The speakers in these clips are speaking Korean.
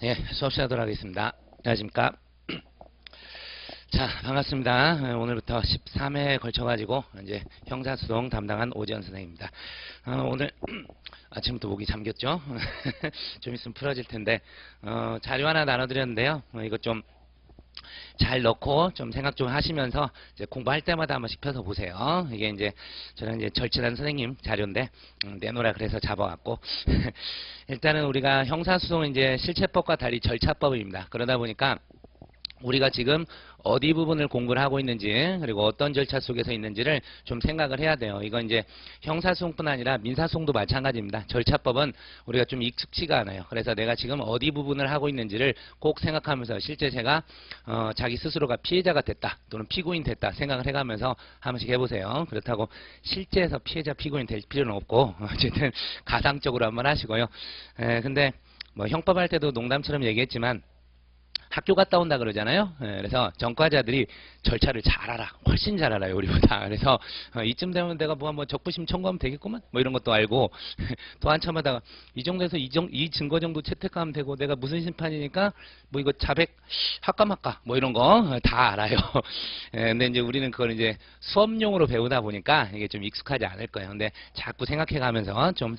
예, 수업 시작하도록 하겠습니다. 안녕하십니까. 자, 반갑습니다. 오늘부터 13회에 걸쳐가지고 이제 형사소송 담당한 오지연 선생님입니다. 오늘 아침부터 목이 잠겼죠? 좀 있으면 풀어질 텐데 자료 하나 나눠드렸는데요. 이것 좀 잘 넣고 좀 생각 좀 하시면서 이제 공부할 때마다 한 번씩 펴서 보세요. 이게 이제 저는 이제 절친한 선생님 자료인데 내놓으라 그래서 잡아왔고 일단은 우리가 형사소송은 이제 실체법과 달리 절차법입니다. 그러다 보니까 우리가 지금 어디 부분을 공부를 하고 있는지 그리고 어떤 절차 속에서 있는지를 좀 생각을 해야 돼요. 이건 이제 형사소송뿐 아니라 민사소송도 마찬가지입니다. 절차법은 우리가 좀 익숙치가 않아요. 그래서 내가 지금 어디 부분을 하고 있는지를 꼭 생각하면서 실제 제가 자기 스스로가 피해자가 됐다 또는 피고인 됐다 생각을 해가면서 한 번씩 해보세요. 그렇다고 실제에서 피해자 피고인 될 필요는 없고 어쨌든 가상적으로 한번 하시고요. 근데 뭐 형법 할 때도 농담처럼 얘기했지만 학교 갔다 온다 그러잖아요. 그래서 전과자들이 절차를 잘 알아. 훨씬 잘 알아요, 우리보다. 그래서 이쯤 되면 내가 뭐 한번 적부심 청구하면 되겠구만? 뭐 이런 것도 알고 또 한참 하다가 이 정도에서 이 증거 정도 채택하면 되고 내가 무슨 심판이니까 뭐 이거 자백 할까 말까 뭐 이런 거 다 알아요. 근데 이제 우리는 그걸 이제 수업용으로 배우다 보니까 이게 좀 익숙하지 않을 거예요. 근데 자꾸 생각해 가면서 좀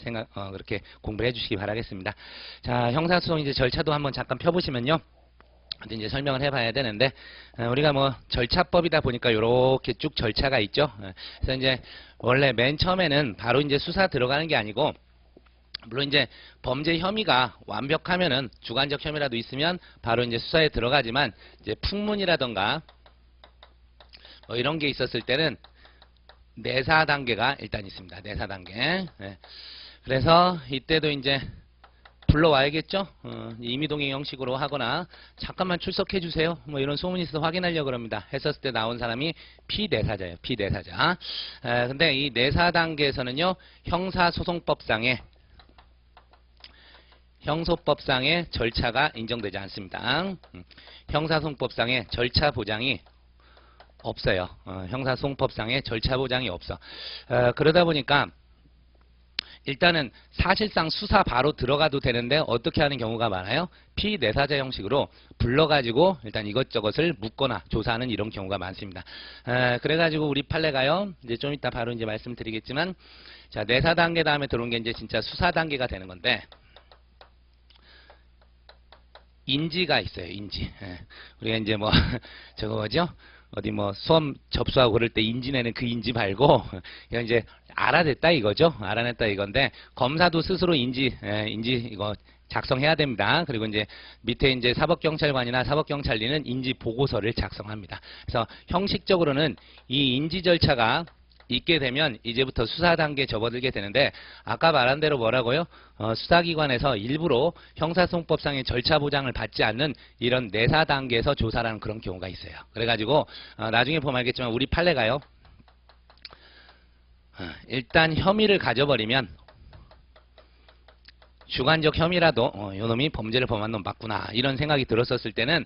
그렇게 공부해 주시기 바라겠습니다. 자, 형사소송 이제 절차도 한번 잠깐 펴보시면요. 이제 설명을 해봐야 되는데 우리가 뭐 절차법이다 보니까 이렇게 쭉 절차가 있죠. 그래서 이제 원래 맨 처음에는 바로 이제 수사 들어가는 게 아니고 물론 이제 범죄 혐의가 완벽하면은 주관적 혐의라도 있으면 바로 이제 수사에 들어가지만 이제 풍문이라던가 뭐 이런 게 있었을 때는 내사 단계가 일단 있습니다. 내사 단계. 그래서 이때도 이제 불러와야겠죠. 임의동행 형식으로 하거나 잠깐만 출석해 주세요. 뭐 이런 소문이 있어서 확인하려고 합니다. 했었을 때 나온 사람이 피내사자예요. 피내사자. 근데 이 내사 단계에서는요. 형소법상의 절차가 인정되지 않습니다. 형사소송법상의 절차 보장이 없어요. 형사소송법상의 절차 보장이 없어. 그러다 보니까 일단은 사실상 수사 바로 들어가도 되는데 어떻게 하는 경우가 많아요? 피내사자 형식으로 불러가지고 일단 이것저것을 묻거나 조사하는 이런 경우가 많습니다. 그래가지고 우리 판례가요. 이제 좀 이따 바로 이제 말씀드리겠지만, 자 내사 단계 다음에 들어온 게 이제 진짜 수사 단계가 되는 건데 인지가 있어요. 인지. 우리가 이제 뭐 저거 뭐죠? 어디 뭐 수험 접수하고 그럴 때 인지 내는 그 인지 말고 이건 이제 알아냈다 이거죠. 알아냈다 이건데 검사도 스스로 인지 이거 작성해야 됩니다. 그리고 이제 밑에 이제 사법경찰관이나 사법경찰리는 인지 보고서를 작성합니다. 그래서 형식적으로는 이 인지 절차가 있게 되면 이제부터 수사 단계에 접어들게 되는데 아까 말한 대로 뭐라고요? 수사기관에서 일부러 형사소송법상의 절차 보장을 받지 않는 이런 내사 단계에서 조사라는 그런 경우가 있어요. 그래가지고 나중에 보면 알겠지만 우리 판례가요. 일단 혐의를 가져버리면 주관적 혐의라도 요놈이 범죄를 범한 놈 맞구나 이런 생각이 들었었을 때는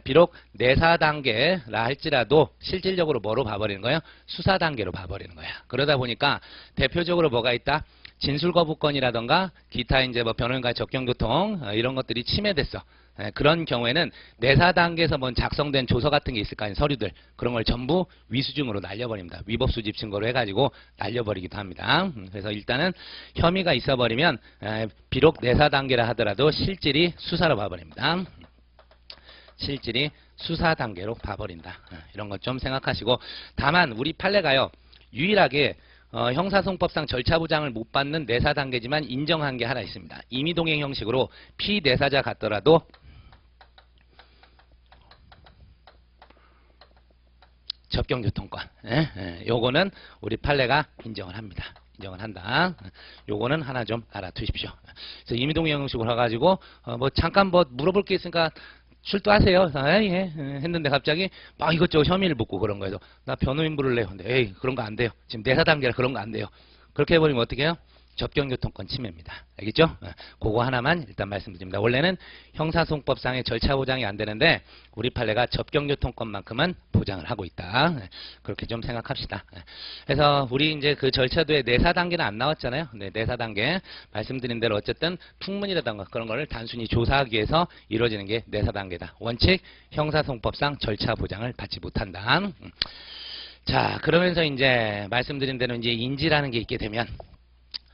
비록 내사 단계라 할지라도 실질적으로 뭐로 봐버리는 거예요? 수사 단계로 봐버리는 거야. 그러다 보니까 대표적으로 뭐가 있다? 진술거부권이라던가 기타 이제 뭐 변호인과의 적경교통 이런 것들이 침해됐어. 그런 경우에는 내사 단계에서 뭔 작성된 조서 같은 게 있을 거 아니에요. 서류들. 그런 걸 전부 위수증으로 날려버립니다. 위법 수집 증거로 해가지고 날려버리기도 합니다. 그래서 일단은 혐의가 있어버리면 비록 내사 단계라 하더라도 실질이 수사로 봐버립니다. 실질이 수사 단계로 봐버린다. 이런 것 좀 생각하시고 다만 우리 판례가요. 유일하게 형사소송법상 절차 보장을 못 받는 내사 단계지만 인정한 게 하나 있습니다. 임의동행 형식으로 피내사자 같더라도 접경교통권. 요거는 우리 판례가 인정을 합니다. 인정을 한다. 요거는 하나 좀 알아두십시오. 그래서 임의동행 형식으로 해가지고 뭐 잠깐 뭐 물어볼 게 있으니까 출두하세요. 예. 했는데 갑자기 막 이것저것 혐의를 묻고 그런 거예요. 나 변호인 부를래요. 근데 에이 그런 거 안 돼요. 지금 내사 단계라 그런 거 안 돼요. 그렇게 해버리면 어떻게 해요? 접경교통권 침해입니다. 알겠죠? 그거 하나만 일단 말씀드립니다. 원래는 형사소송법상의 절차 보장이 안 되는데 우리 판례가 접경교통권만큼은 보장을 하고 있다. 그렇게 좀 생각합시다. 그래서 우리 이제 그 절차도에 내사 단계는 안 나왔잖아요. 네, 내사 단계 말씀드린 대로 어쨌든 풍문이라던가 그런 거를 단순히 조사하기 위해서 이루어지는 게 내사 단계다. 원칙 형사소송법상 절차 보장을 받지 못한다. 자, 그러면서 이제 말씀드린 대로 이제 인지라는 게 있게 되면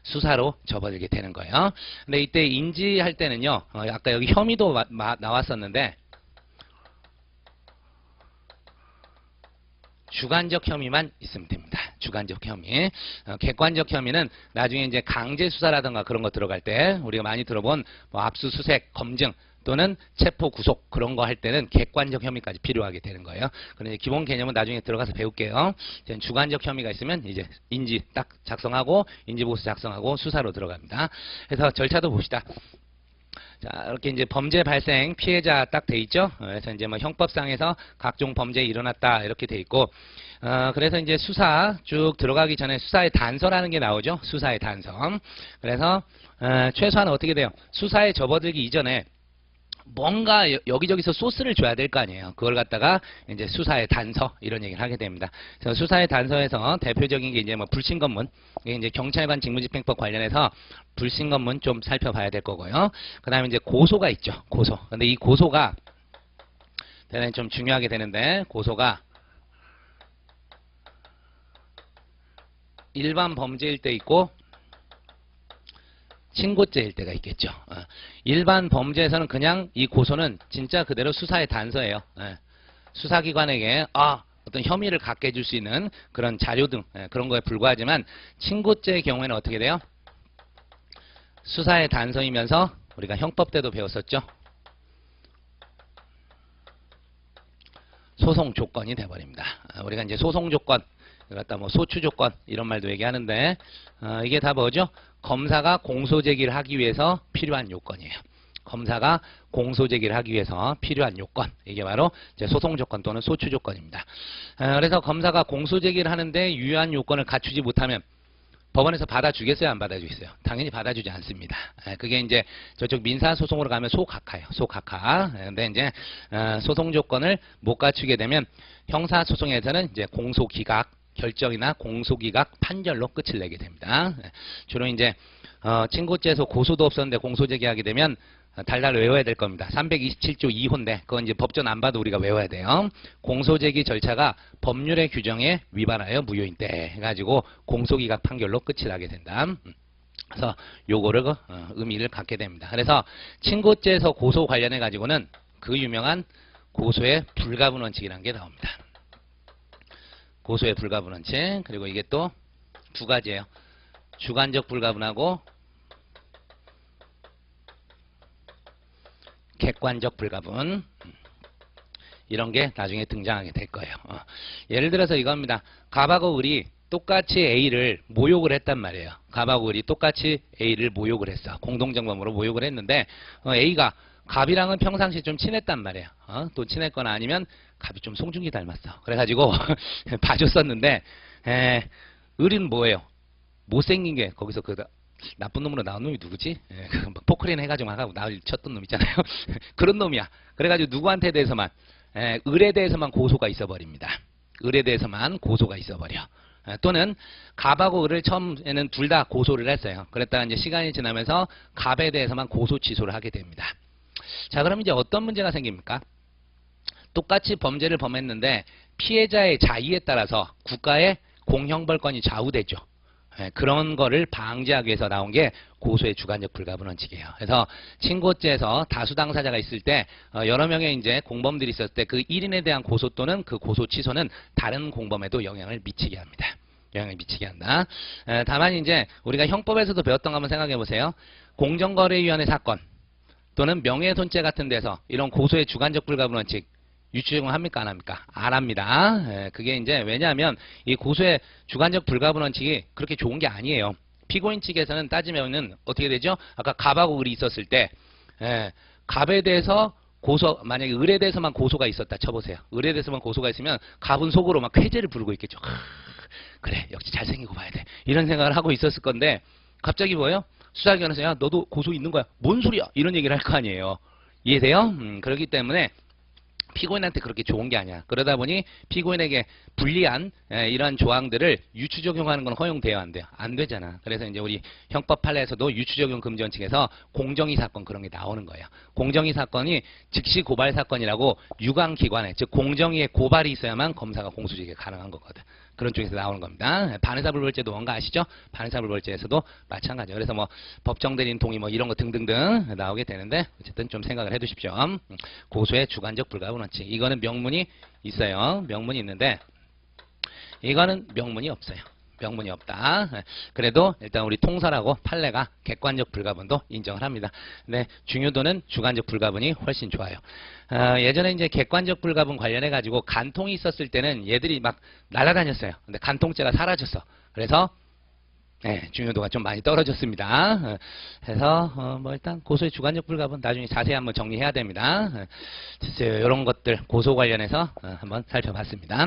수사로 접어들게 되는 거예요. 근데 이때 인지할 때는요, 아까 여기 혐의도 나왔었는데, 주관적 혐의만 있으면 됩니다. 주관적 혐의. 객관적 혐의는 나중에 이제 강제 수사라든가 그런 거 들어갈 때, 우리가 많이 들어본 뭐 압수수색, 검증, 또는 체포 구속 그런 거 할 때는 객관적 혐의까지 필요하게 되는 거예요. 그런데 기본 개념은 나중에 들어가서 배울게요. 주관적 혐의가 있으면 이제 인지 딱 작성하고 인지보고서 작성하고 수사로 들어갑니다. 그래서 절차도 봅시다. 자, 이렇게 이제 범죄 발생 피해자 딱 돼 있죠. 그래서 이제 뭐 형법상에서 각종 범죄 일어났다 이렇게 돼 있고, 그래서 이제 수사 쭉 들어가기 전에 수사의 단서라는 게 나오죠. 수사의 단서. 그래서 최소한 어떻게 돼요? 수사에 접어들기 이전에 뭔가 여기저기서 소스를 줘야 될 거 아니에요. 그걸 갖다가 이제 수사의 단서 이런 얘기를 하게 됩니다. 그래서 수사의 단서에서 대표적인 게 이제 뭐 불신검문, 이게 이제 경찰관 직무집행법 관련해서 불신검문 좀 살펴봐야 될 거고요. 그다음에 이제 고소가 있죠. 고소. 근데 이 고소가 대단히 좀 중요하게 되는데 고소가 일반 범죄일 때 있고 친고죄일 때가 있겠죠. 일반 범죄에서는 그냥 이 고소는 진짜 그대로 수사의 단서예요. 수사기관에게 어떤 혐의를 갖게 해줄 수 있는 그런 자료 등 그런 거에 불과하지만 친고죄의 경우에는 어떻게 돼요? 수사의 단서이면서 우리가 형법 때도 배웠었죠. 소송 조건이 돼버립니다. 우리가 이제 소송 조건, 갖다 뭐 소추 조건 이런 말도 얘기하는데 이게 다 뭐죠? 검사가 공소 제기를 하기 위해서 필요한 요건이에요. 검사가 공소 제기를 하기 위해서 필요한 요건, 이게 바로 이제 소송 조건 또는 소추 조건입니다. 그래서 검사가 공소 제기를 하는데 유효한 요건을 갖추지 못하면 법원에서 받아주겠어요, 안 받아주겠어요? 당연히 받아주지 않습니다. 그게 이제 저쪽 민사소송으로 가면 소각하예요. 소각하. 근데 이제 소송 조건을 못 갖추게 되면 형사소송에서는 이제 공소기각 결정이나 공소기각 판결로 끝을 내게 됩니다. 주로 이제 친고죄에서 고소도 없었는데 공소 제기하게 되면 달달 외워야 될 겁니다. 327조 2호인데 그건 이제 법전 안 봐도 우리가 외워야 돼요. 공소 제기 절차가 법률의 규정에 위반하여 무효인 때 해가지고 공소기각 판결로 끝이 나게 된다. 그래서 요거를 의미를 갖게 됩니다. 그래서 친고죄에서 고소 관련해 가지고는 그 유명한 고소의 불가분 원칙이라는 게 나옵니다. 고소의 불가분 원칙. 그리고 이게 또 두 가지예요. 주관적 불가분하고 객관적 불가분. 이런 게 나중에 등장하게 될 거예요. 예를 들어서 이겁니다. 갑하고 을이 똑같이 A를 모욕을 했단 말이에요. 갑하고 을이 똑같이 A를 모욕을 했어. 공동정범으로 모욕을 했는데 A가 갑이랑은 평상시에 좀 친했단 말이에요. 또 친했거나 아니면 갑이 좀 송중기 닮았어. 그래가지고 봐줬었는데 을은 뭐예요? 못생긴 게 거기서 그 나쁜 놈으로 나온 놈이 누구지? 포크레인 해가지고 막 하고 나를 쳤던 놈 있잖아요. 그런 놈이야. 그래가지고 누구한테 대해서만 을에 대해서만 고소가 있어버립니다. 을에 대해서만 고소가 있어버려. 또는 갑하고 을을 처음에는 둘 다 고소를 했어요. 그랬다가 이제 시간이 지나면서 갑에 대해서만 고소 취소를 하게 됩니다. 자, 그럼 이제 어떤 문제가 생깁니까? 똑같이 범죄를 범했는데 피해자의 자의에 따라서 국가의 공형벌권이 좌우되죠. 그런 거를 방지하기 위해서 나온 게 고소의 주관적 불가분 원칙이에요. 그래서 친고죄에서 다수 당사자가 있을 때 여러 명의 이제 공범들이 있었을 때 그 1인에 대한 고소 또는 그 고소 취소는 다른 공범에도 영향을 미치게 합니다. 영향을 미치게 한다. 다만 이제 우리가 형법에서도 배웠던 거 한번 생각해 보세요. 공정거래위원회 사건 또는 명예훼손죄 같은 데서 이런 고소의 주관적 불가분 원칙 유추 적용합니까? 안 합니까? 안 합니다. 그게 이제 왜냐하면 이 고소의 주관적 불가분 원칙이 그렇게 좋은 게 아니에요. 피고인 측에서는 따지면은 어떻게 되죠? 아까 갑하고 을이 있었을 때 갑에 대해서 고소, 만약에 을에 대해서만 고소가 있었다 쳐보세요. 을에 대해서만 고소가 있으면 갑은 속으로 막 쾌재를 부르고 있겠죠. 그래, 역시 잘생기고 봐야 돼. 이런 생각을 하고 있었을 건데 갑자기 뭐예요? 수사기관에서 야 너도 고소 있는 거야. 뭔 소리야? 이런 얘기를 할 거 아니에요. 이해돼요? 그렇기 때문에 피고인한테 그렇게 좋은 게 아니야. 그러다 보니 피고인에게 불리한 이러한 조항들을 유추 적용하는 건 허용돼요, 안 돼요? 안 되잖아. 그래서 이제 우리 형법 판례에서도 유추 적용 금지 원칙에서 공정위 사건 그런 게 나오는 거예요. 공정위 사건이 즉시 고발 사건이라고 유관기관에 즉 공정위에 고발이 있어야만 검사가 공소시효가 가능한 거거든. 그런 쪽에서 나오는 겁니다. 반의사불벌죄도 뭔가 아시죠? 반의사불벌죄에서도 마찬가지예요. 그래서 뭐 법정대리인 동의 뭐 이런 거 등등등 나오게 되는데 어쨌든 좀 생각을 해두십시오. 고소의 주관적 불가분 원칙. 이거는 명문이 있어요. 명문이 있는데 이거는 명문이 없어요. 명문이 없다. 그래도 일단 우리 통설하고 판례가 객관적 불가분도 인정을 합니다. 근데 중요도는 주관적 불가분이 훨씬 좋아요. 예전에 이제 객관적 불가분 관련해 가지고 간통이 있었을 때는 얘들이 막 날아다녔어요. 근데 간통죄가 사라졌어. 그래서 중요도가 좀 많이 떨어졌습니다. 그래서 뭐 일단 고소의 주관적 불가분 나중에 자세히 한번 정리해야 됩니다. 이런 것들 고소 관련해서 한번 살펴봤습니다.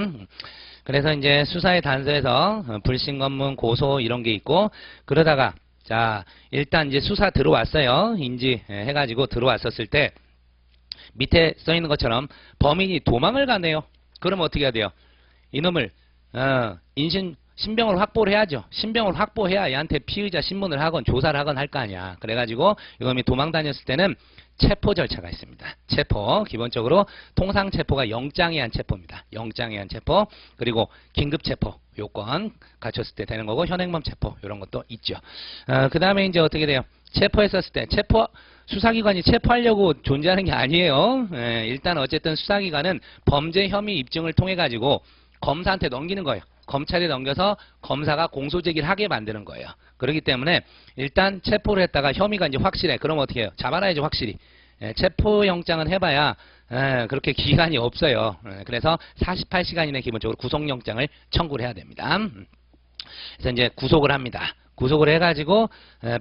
그래서 이제 수사의 단서에서 불신검문, 고소 이런 게 있고 그러다가 자 일단 이제 수사 들어왔어요. 인지해가지고 들어왔었을 때 밑에 써 있는 것처럼 범인이 도망을 가네요. 그럼 어떻게 해야 돼요? 이놈을 신병을 확보를 해야죠. 신병을 확보해야 얘한테 피의자 신문을 하건 조사를 하건 할 거 아니야. 그래가지고 이놈이 도망 다녔을 때는 체포 절차가 있습니다. 체포 기본적으로 통상 체포가 영장에 의한 체포입니다. 영장에 의한 체포 그리고 긴급 체포 요건 갖췄을 때 되는 거고 현행범 체포 이런 것도 있죠. 그 다음에 이제 어떻게 돼요? 체포했었을 때 수사기관이 체포하려고 존재하는 게 아니에요. 일단 어쨌든 수사기관은 범죄 혐의 입증을 통해 가지고 검사한테 넘기는 거예요. 검찰에 넘겨서 검사가 공소제기를 하게 만드는 거예요. 그렇기 때문에 일단 체포를 했다가 혐의가 이제 확실해. 그럼 어떻게 해요? 잡아놔야죠, 확실히. 체포영장은 해봐야 그렇게 기간이 없어요. 그래서 48시간 이내 기본적으로 구속영장을 청구를 해야 됩니다. 그래서 이제 구속을 합니다. 구속을 해가지고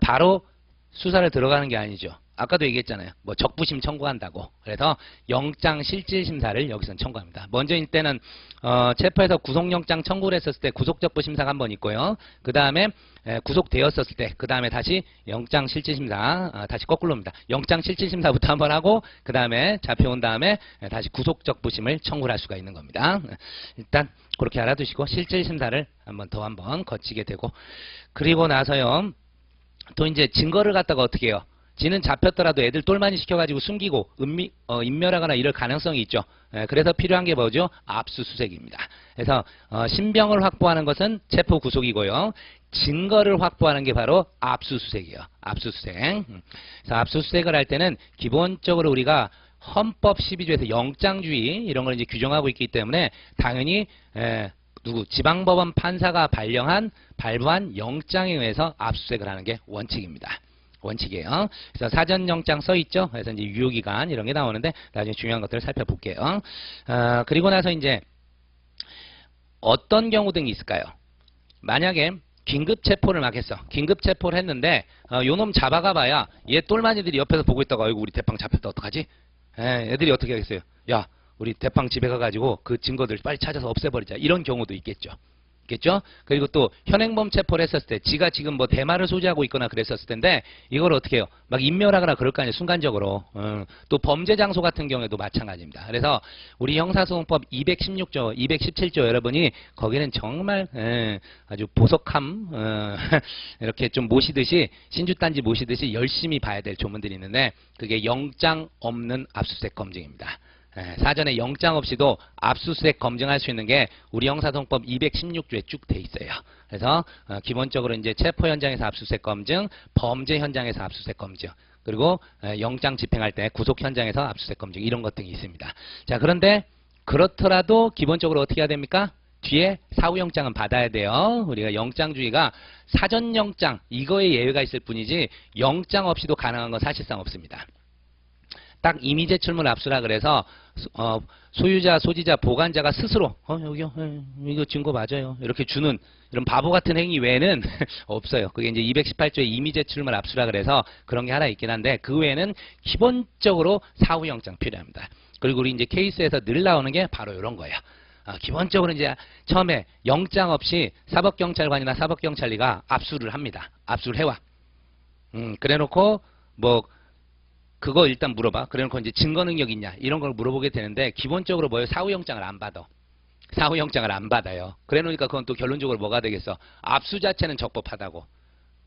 바로 수사를 들어가는 게 아니죠. 아까도 얘기했잖아요. 뭐 적부심 청구한다고. 그래서 영장 실질심사를 여기서 청구합니다. 먼저 이때는 체포해서 구속영장 청구를 했었을 때 구속적부심사가 한 번 있고요. 그 다음에 구속되었었을 때 그 다음에 다시 영장 실질심사 다시 거꾸로입니다. 영장 실질심사부터 한 번 하고 그 다음에 잡혀온 다음에 다시 구속적부심을 청구를 할 수가 있는 겁니다. 일단 그렇게 알아두시고 실질심사를 한번 거치게 되고 그리고 나서요. 또 이제 증거를 갖다가 어떻게 해요? 지는 잡혔더라도 애들 똘마니 시켜가지고 숨기고 인멸하거나 이럴 가능성이 있죠. 그래서 필요한 게 뭐죠? 압수수색입니다. 그래서 신병을 확보하는 것은 체포 구속이고요. 증거를 확보하는 게 바로 압수수색이에요. 압수수색. 그래서 압수수색을 할 때는 기본적으로 우리가 헌법 12조에서 영장주의 이런 걸 이제 규정하고 있기 때문에 당연히 지방법원 판사가 발부한 영장에 의해서 압수수색을 하는 게 원칙입니다. 원칙이에요. 그래서 사전영장 써있죠. 그래서 이제 유효기간 이런 게 나오는데 나중에 중요한 것들을 살펴볼게요. 그리고 나서 이제 어떤 경우 등이 있을까요? 만약에 긴급체포를 막 했어. 긴급체포를 했는데 요놈 잡아가 봐야 얘 똘마니들이 옆에서 보고 있다가 아이고 우리 대빵 잡혔다 어떡하지? 애들이 어떻게 하겠어요? 야 우리 대빵 집에 가가지고 그 증거들 빨리 찾아서 없애버리자. 이런 경우도 있겠죠. 그리고 또 현행범 체포를 했었을 때 지가 지금 뭐 대마를 소지하고 있거나 그랬었을 텐데 이걸 어떻게 해요? 막 인멸하거나 그럴 거 아니에요. 순간적으로. 또 범죄 장소 같은 경우에도 마찬가지입니다. 그래서 우리 형사소송법 216조, 217조 여러분이 거기는 정말 아주 보석함 이렇게 좀 모시듯이 신주단지 모시듯이 열심히 봐야 될 조문들이 있는데 그게 영장 없는 압수수색 검증입니다. 사전에 영장 없이도 압수수색 검증할 수 있는 게 우리 형사소송법 216조에 쭉 돼 있어요. 그래서 기본적으로 이제 체포 현장에서 압수수색 검증, 범죄 현장에서 압수수색 검증, 그리고 영장 집행할 때 구속 현장에서 압수수색 검증 이런 것 등이 있습니다. 자, 그런데 그렇더라도 기본적으로 어떻게 해야 됩니까? 뒤에 사후영장은 받아야 돼요. 우리가 영장주의가 사전영장 이거에 예외가 있을 뿐이지 영장 없이도 가능한 건 사실상 없습니다. 딱 이미 제출물 압수라 그래서 소유자, 소지자, 보관자가 스스로 여기요, 이거 증거 맞아요. 이렇게 주는 이런 바보 같은 행위 외에는 없어요. 그게 이제 218조의 이미 제출물 압수라 그래서 그런 게 하나 있긴 한데 그 외에는 기본적으로 사후영장 필요합니다. 그리고 우리 이제 케이스에서 늘 나오는 게 바로 이런 거예요. 기본적으로 이제 처음에 영장 없이 사법경찰관이나 사법경찰리가 압수를 합니다. 압수를 해와. 그래놓고 뭐 그거 일단 물어봐. 그래놓고 이제 증거 능력 있냐 이런 걸 물어보게 되는데 기본적으로 뭐예요? 사후영장을 안 받아. 사후영장을 안 받아요. 그래놓으니까 그건 또 결론적으로 뭐가 되겠어? 압수 자체는 적법하다고.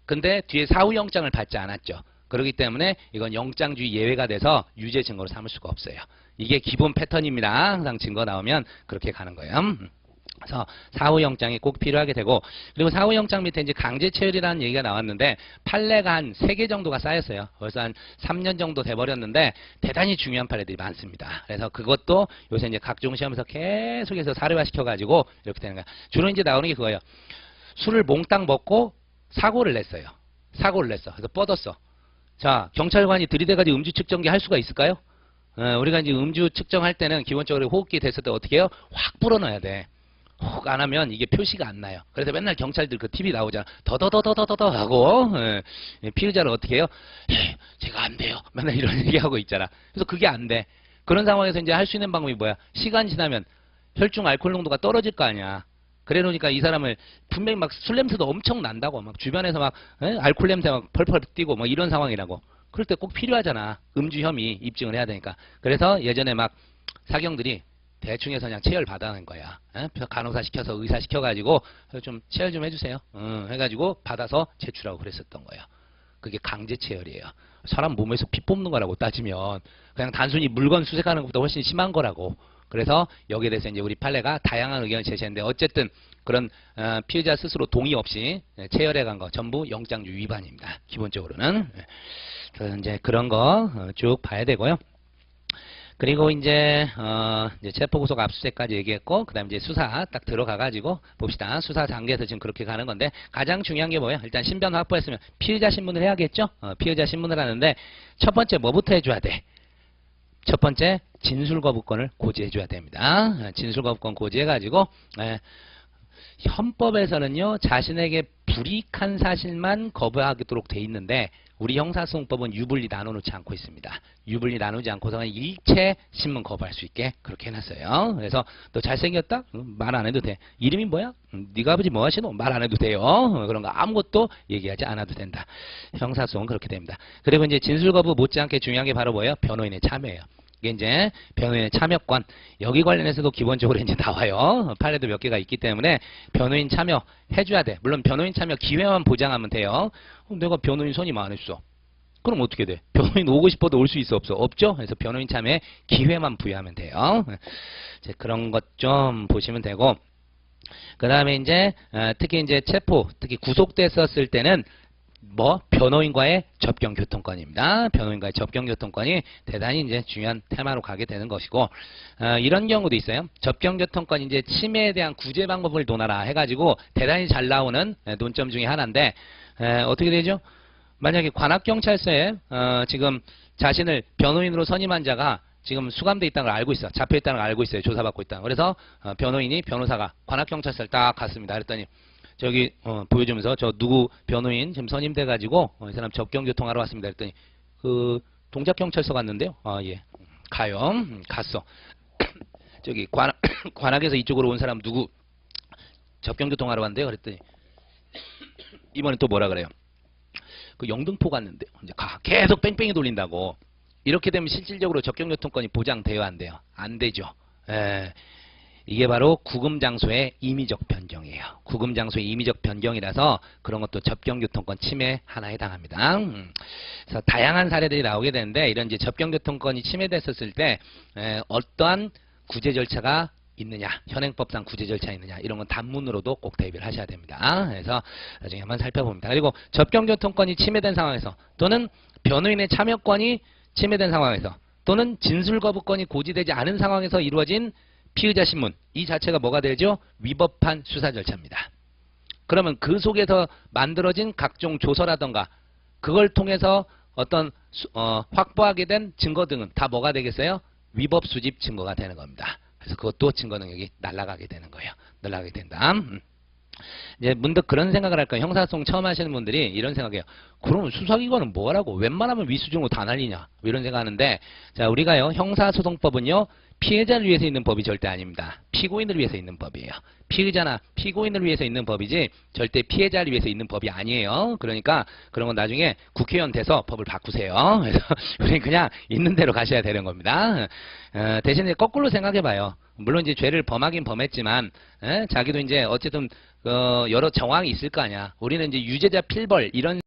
근데 뒤에 사후영장을 받지 않았죠. 그렇기 때문에 이건 영장주의 예외가 돼서 유죄 증거로 삼을 수가 없어요. 이게 기본 패턴입니다. 항상 증거 나오면 그렇게 가는 거예요. 그래서 사후영장이 꼭 필요하게 되고, 그리고 사후영장 밑에 이제 강제체열이라는 얘기가 나왔는데 판례가 한 3개 정도가 쌓였어요. 벌써 한 3년 정도 돼버렸는데 대단히 중요한 판례들이 많습니다. 그래서 그것도 요새 이제 각종 시험에서 계속해서 사례화 시켜가지고 이렇게 되는 거예요. 주로 이제 나오는 게 그거예요. 술을 몽땅 먹고 사고를 냈어요. 사고를 냈어. 그래서 뻗었어. 자, 경찰관이 들이대가지고 음주 측정기 할 수가 있을까요? 우리가 이제 음주 측정할 때는 기본적으로 호흡기 됐을 때 어떻게 해요? 확 불어넣어야 돼. 혹 안 하면 이게 표시가 안 나요. 그래서 맨날 경찰들 그 TV 나오잖아. 더더더더더더 하고 피의자를 어떻게 해요? 제가 안 돼요. 맨날 이런 얘기하고 있잖아. 그래서 그게 안 돼. 그런 상황에서 이제 할 수 있는 방법이 뭐야? 시간 지나면 혈중 알코올 농도가 떨어질 거 아니야. 그래 놓으니까 이 사람을 분명히 막 술 냄새도 엄청 난다고. 막 주변에서 막 알코올 냄새 막 펄펄 띄고 뭐 이런 상황이라고. 그럴 때 꼭 필요하잖아. 음주 혐의 입증을 해야 되니까. 그래서 예전에 막 사경들이 대충 해서 그냥 체열 받아낸 거야. 간호사 시켜서 의사 시켜가지고 좀 체열 좀 해주세요. 해가지고 받아서 제출하고 그랬었던 거예요. 그게 강제 체열이에요. 사람 몸에서 피 뽑는 거라고 따지면 그냥 단순히 물건 수색하는 것보다 훨씬 심한 거라고. 그래서 여기에 대해서 이제 우리 판례가 다양한 의견을 제시했는데 어쨌든 그런 피의자 스스로 동의 없이 체열해 간 거 전부 영장주 위반입니다. 기본적으로는. 그래서 이제 그런 거 쭉 봐야 되고요. 그리고 이제 체포구속 압수수색까지 얘기했고, 그 다음에 이제 수사 딱 들어가가지고 봅시다. 수사 단계에서 지금 그렇게 가는 건데, 가장 중요한 게 뭐예요? 일단 신변 확보했으면 피의자 신문을 해야겠죠? 피의자 신문을 하는데, 첫 번째 뭐부터 해줘야 돼? 첫 번째, 진술거부권을 고지해줘야 됩니다. 진술거부권 고지해가지고, 헌법에서는요, 자신에게 불이익한 사실만 거부하도록 돼 있는데, 우리 형사소송법은 유불리 나눠놓지 않고 있습니다. 유불리 나누지 않고서는 일체 신문 거부할 수 있게 그렇게 해놨어요. 그래서 너 잘생겼다? 말 안 해도 돼. 이름이 뭐야? 네가 아버지 뭐 하시노? 말 안 해도 돼요. 그런 거 아무것도 얘기하지 않아도 된다. 형사소송은 그렇게 됩니다. 그리고 이제 진술거부 못지않게 중요한 게 바로 뭐예요? 변호인의 참여예요. 이게 이제 변호인의 참여권, 여기 관련해서도 기본적으로 이제 나와요. 판례도 몇 개가 있기 때문에 변호인 참여 해줘야 돼. 물론 변호인 참여 기회만 보장하면 돼요. 내가 변호인 선임 안 했어. 그럼 어떻게 돼? 변호인 오고 싶어도 올 수 있어 없어? 없죠? 그래서 변호인 참여에 기회만 부여하면 돼요. 이제 그런 것 좀 보시면 되고, 그 다음에 이제 특히 이제 체포, 특히 구속됐었을 때는 뭐 변호인과의 접견 교통권입니다. 변호인과의 접견 교통권이 대단히 이제 중요한 테마로 가게 되는 것이고, 이런 경우도 있어요. 접견 교통권 이제 침해에 대한 구제 방법을 논하라 해가지고 대단히 잘 나오는 논점 중에 하나인데, 어떻게 되죠? 만약에 관악경찰서에 지금 자신을 변호인으로 선임한 자가 지금 수감돼 있다는 걸 알고 있어. 잡혀 있다는 걸 알고 있어요. 조사받고 있다는 걸. 그래서 변호인이 변호사가 관악경찰서를 딱 갔습니다. 그랬더니 저기 보여주면서 저 누구 변호인 지금 선임돼 가지고 이 사람 접견교통하러 왔습니다. 그랬더니 그 동작경찰서 갔는데요. 예. 가요. 갔어. 저기 관악에서 이쪽으로 온 사람 누구 접견교통하러 왔는데요. 그랬더니 이번에 또 뭐라 그래요? 그 영등포 갔는데요. 이제 계속 뺑뺑이 돌린다고. 이렇게 되면 실질적으로 접견교통권이 보장돼요, 안 돼요? 안 되죠. 이게 바로 구금장소의 임의적 변경이에요. 구금장소의 임의적 변경이라서 그런 것도 접견교통권 침해 하나에 해당합니다. 그래서 다양한 사례들이 나오게 되는데, 이런 이제 접견교통권이 침해됐었을 때 어떠한 구제 절차가 있느냐, 현행법상 구제 절차 있느냐, 이런 건 단문으로도 꼭 대비를 하셔야 됩니다. 그래서 나중에 한번 살펴봅니다. 그리고 접견교통권이 침해된 상황에서, 또는 변호인의 참여권이 침해된 상황에서, 또는 진술거부권이 고지되지 않은 상황에서 이루어진 피의자 신문, 이 자체가 뭐가 되죠? 위법한 수사 절차입니다. 그러면 그 속에서 만들어진 각종 조서라던가 그걸 통해서 어떤 확보하게 된 증거 등은 다 뭐가 되겠어요? 위법 수집 증거가 되는 겁니다. 그래서 그것도 증거 능력이 날아가게 되는 거예요. 날아가게 된다. 이제 문득 그런 생각을 할까요? 형사소송 처음 하시는 분들이 이런 생각해요. 그럼 수사기관은 뭐 하라고? 웬만하면 위수증으로 다 날리냐? 이런 생각하는데, 자, 우리가요, 형사소송법은요, 피해자를 위해서 있는 법이 절대 아닙니다. 피고인을 위해서 있는 법이에요. 피의자나 피고인을 위해서 있는 법이지 절대 피해자를 위해서 있는 법이 아니에요. 그러니까 그런 건 나중에 국회의원 돼서 법을 바꾸세요. 그래서 우리 그냥 있는 대로 가셔야 되는 겁니다. 대신에 거꾸로 생각해봐요. 물론 이제 죄를 범하긴 범했지만 자기도 이제 어쨌든 여러 정황이 있을 거 아니야. 우리는 이제 유죄자 필벌 이런